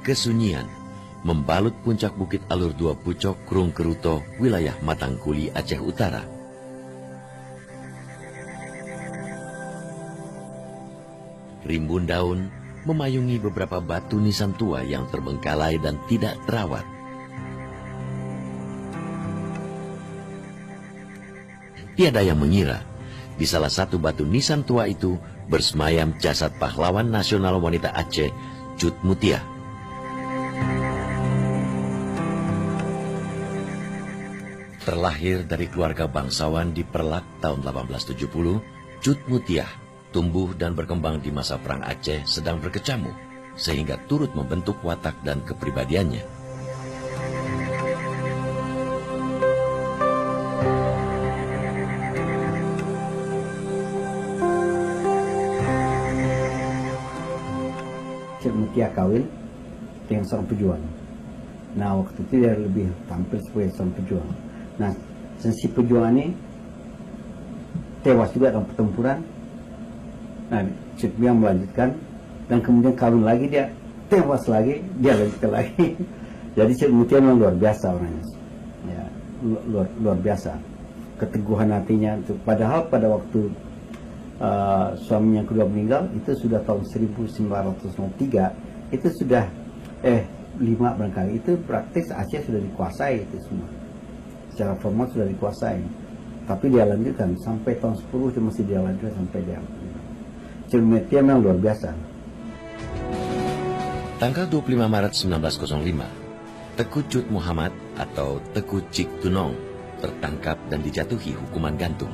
Kesunyian membalut puncak bukit Alur Dua Pucok, Krung Keruto, wilayah Matangkuli, Aceh Utara. Rimbun daun memayungi beberapa batu nisan tua yang terbengkalai dan tidak terawat. Tiada yang mengira di salah satu batu nisan tua itu bersemayam jasad pahlawan nasional wanita Aceh, Cut Mutia. Terlahir dari keluarga bangsawan di Perlak tahun 1870, Cut Mutia tumbuh dan berkembang di masa Perang Aceh sedang berkecamuk, sehingga turut membentuk watak dan kepribadiannya. Cut Mutia kawin dengan seorang pejuang. Nah, waktu itu dia lebih tampil sebagai seorang pejuang. Nah, si pejuang ini tewas juga dalam pertempuran. Nah, Cut Mutia melanjutkan dan kemudian kawin lagi, dia tewas lagi, dia lanjutkan lagi. Jadi Cut Mutia memang luar biasa orangnya. Ya, luar biasa. Keteguhan hatinya. Padahal pada waktu suaminya kedua meninggal itu sudah tahun 1903, itu sudah 5 barangkali, itu praktis Aceh sudah dikuasai itu semua, secara formal sudah dikuasai, tapi dia lanjutkan sampai tahun 10 itu masih dia lanjutkan sampai dia. Cut Mutia memang luar biasa. Tanggal 25 Maret 1905, Teku Cut Muhammad atau Teku Cik Tunong tertangkap dan dijatuhi hukuman gantung.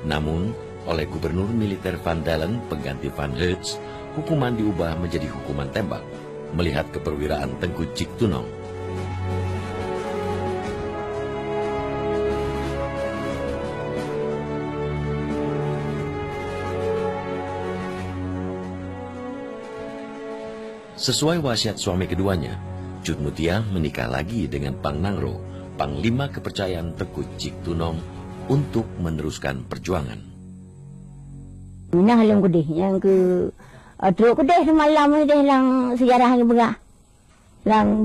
Namun, oleh Gubernur Militer Van Dalen pengganti Van Hertz, hukuman diubah menjadi hukuman tembak, melihat keperwiraan Tengku Cik Tunong. Sesuai wasiat suami keduanya, Cut Mutia menikah lagi dengan Pang Nangro, panglima kepercayaan Tengku Cik Tunong, untuk meneruskan perjuangan. Nah, halang kudih yang ke teruk kudih semalam ni dah lang sejarah yang berah. Lang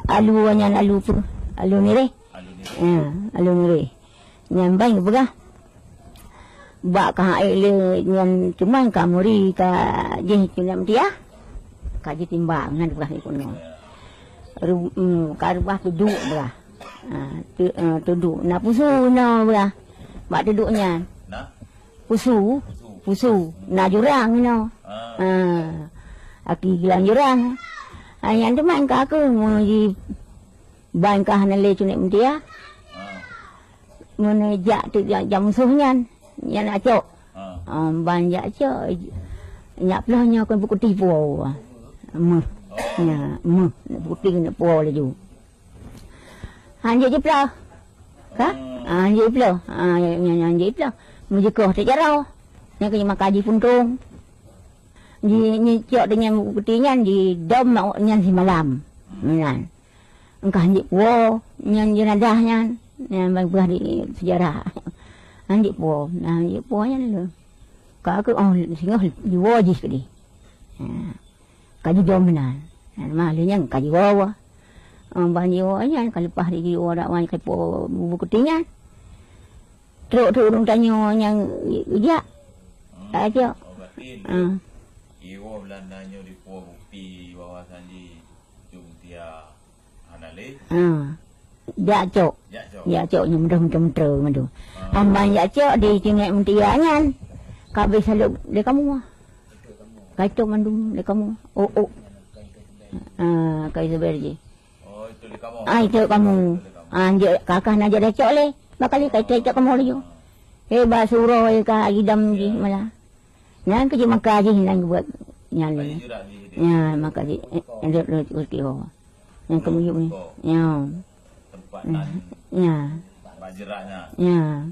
aluannya alu tu, alu mireh. Alu mireh. Yang baik berah. Bak ka ele yang cuman ka muri ka je cuman dia. Ka je timbang ngan berah ikono. Ka rubah duduk berah. Duduk na pusu na berah. Bak duduknya. Na? Pusu na jurang no. Aki gilang jurang. Yang tu main ka aku mau di bangkah na le cunek dia. Mun jak tu jam musuhnya. Yang nak cok. Banyak cok. Nyak pelahnya kan buku tipu. Ya, buku tipu le ju. Hanya je pelah. Ka? Hanya pelah. Hanya pelah. Mujikoh tak jarau. Yang kena makan di puntung. Ni cok dengan buktinya di dom maknya si malam. Menan. Engkau hanya wo yang jenazahnya yang berbuah di sejarah. Hanya wo, hanya wo nya lu. Kau aku singgah di wo je sekali. Kaji dom menan. Malunya kaji wo. Banyak wo nya kalau lepas di wo dak wan kalau buktinya. Teruk urung tanya yang dia. Aja. Iwo Belandanya di Pulau Bukti wawasan di Jumtia Hanale. Cok. Cok nyemdem-cemdem madu. Banyak cok di Cengek Mutiangan. Kabeh selalu di kamu. Kacau mandum di kamu. Kai seberji. Oh, itu di kamu. Itu kamu. Kakak naja dah cok le. Bakal kai cok kamu lagi. Basuro ka idam ji malah. Nang kerja makaji nang buat nyali. Ya, makaji. Endok urti ho. Yang kemuyuk ni. Ya. Tempat ya. Bajeraknya. Ya.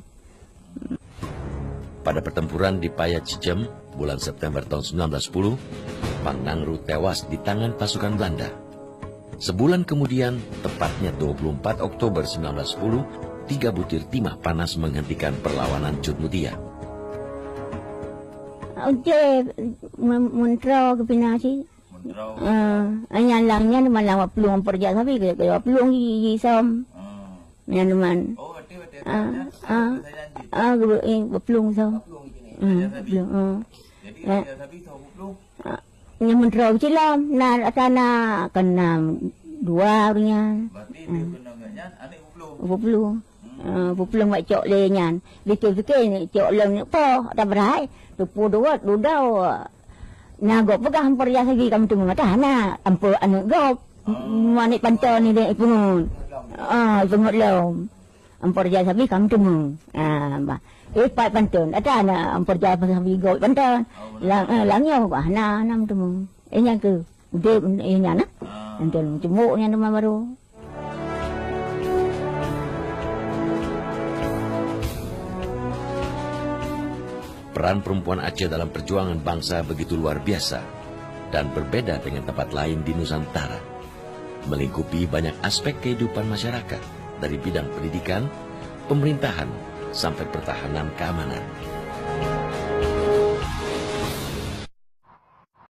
Pada pertempuran di Payat Cijem, bulan September tahun 1910, Pang Nangro tewas di tangan pasukan Belanda. Sebulan kemudian, tepatnya 24 Oktober 1910, 3 butir timah panas menghentikan perlawanan Cut Mutia. Uje mentera ke pina si. Mendrau. Anyalangnya malah pelung perja sapi ke pelung gigi som. Yang teman. Oh, ada. Pelung som. Pelung. Jadi dia sapi tahu belum? Yang mentera cilam na sana kena dua orangnya. Berarti dia kena enggaknya anak belum. Pelung. Pelung mak cok le nyan. Fikir-fikir ni cok leng ni po dah berai. Tu pu dua dudau. Na gop pegah hampir ya segi kamu tunggu mata na ampur anu gop. Manik pantau ni dek pungun. Pungut lom. Ampur ya sabi kamu tunggu. Ba. Pat pantun. Ada na ampur ya sabi gop pantau. Langnya ba na nam tunggu. Yang ke. Dia nya na. Antul cemuk nya nama baru. Peran perempuan Aceh dalam perjuangan bangsa begitu luar biasa dan berbeda dengan tempat lain di Nusantara. Melingkupi banyak aspek kehidupan masyarakat dari bidang pendidikan, pemerintahan, sampai pertahanan keamanan.